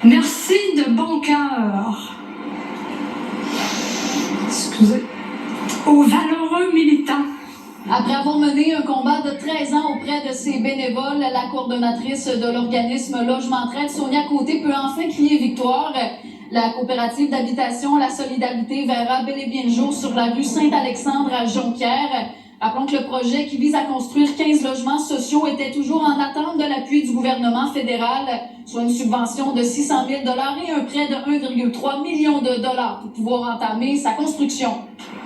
Merci de bon cœur. Excusez. Aux valeureux militants. Après avoir mené un combat de 13 ans auprès de ses bénévoles, la coordonnatrice de l'organisme Logement Traite, Sonia Côté, peut enfin crier victoire. La coopérative d'habitation La Solidarité verra bel et bien le jour sur la rue Saint-Alexandre à Jonquière. Rappelons que le projet qui vise à construire 15 logements sociaux était toujours en attente de l'appui du gouvernement fédéral, soit une subvention de 600 000 $ et un prêt de 1,3 million de dollars pour pouvoir entamer sa construction.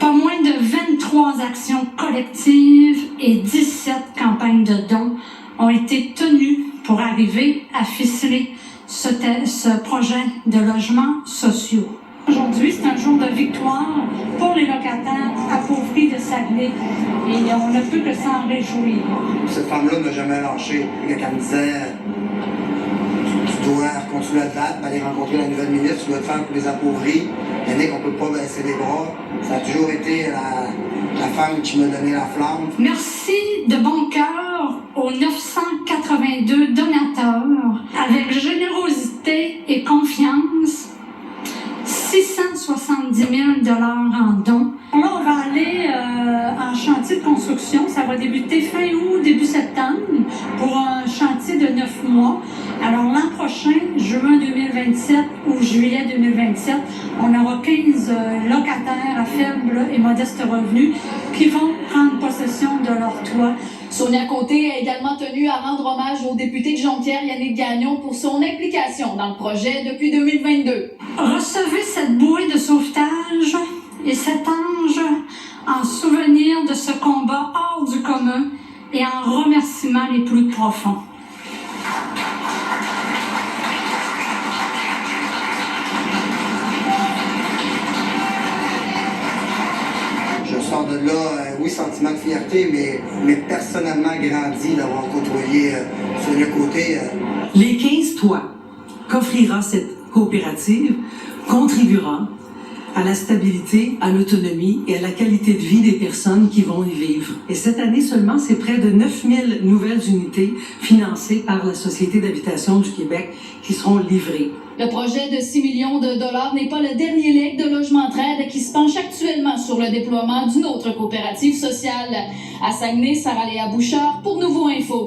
Pas moins de 23 actions collectives et 17 campagnes de dons ont été tenues pour arriver à ficeler ce projet de logements sociaux. Aujourd'hui, c'est un jour de victoire pour les locataires appauvris de Saguenay et on ne peut que s'en réjouir. Cette femme-là n'a jamais lâché. Quand elle me disait tu dois continuer à te battre, aller rencontrer la nouvelle ministre, tu dois te faire pour les appauvris. Yannick, on ne peut pas baisser les bras. Ça a toujours été la femme qui m'a donné la flamme. Merci de bon cœur aux 982 donateurs. Avec générosité et confiance, 670 000 $ en dons. Là, on va aller en chantier de construction. Ça va débuter fin août, début septembre, pour un chantier de 9 mois. Alors, l'an prochain, juin 2027 ou juillet 2027, on aura 15 locataires à faible et modeste revenu qui vont prendre possession de leur toit. Sonia Côté a également tenu à rendre hommage au député de Jonquière, Yannick Gagnon, pour son implication dans le projet depuis 2022. Recevez cette bouée de sauvetage et cet ange en souvenir de ce combat hors du commun et en remerciements les plus profonds. Je sors de là, oui, sentiment de fierté, mais personnellement grandi d'avoir côtoyé Sonia Côté. Les 15 toits qu'offrira cette coopérative contribuera à la stabilité, à l'autonomie et à la qualité de vie des personnes qui vont y vivre. Et cette année seulement, c'est près de 9000 nouvelles unités financées par la Société d'habitation du Québec qui seront livrées. Le projet de 6 millions de dollars n'est pas le dernier leg de Logement Traite qui se penche actuellement sur le déploiement d'une autre coopérative sociale. À Saguenay, Sarah-Léa Bouchard pour Nouveau Info.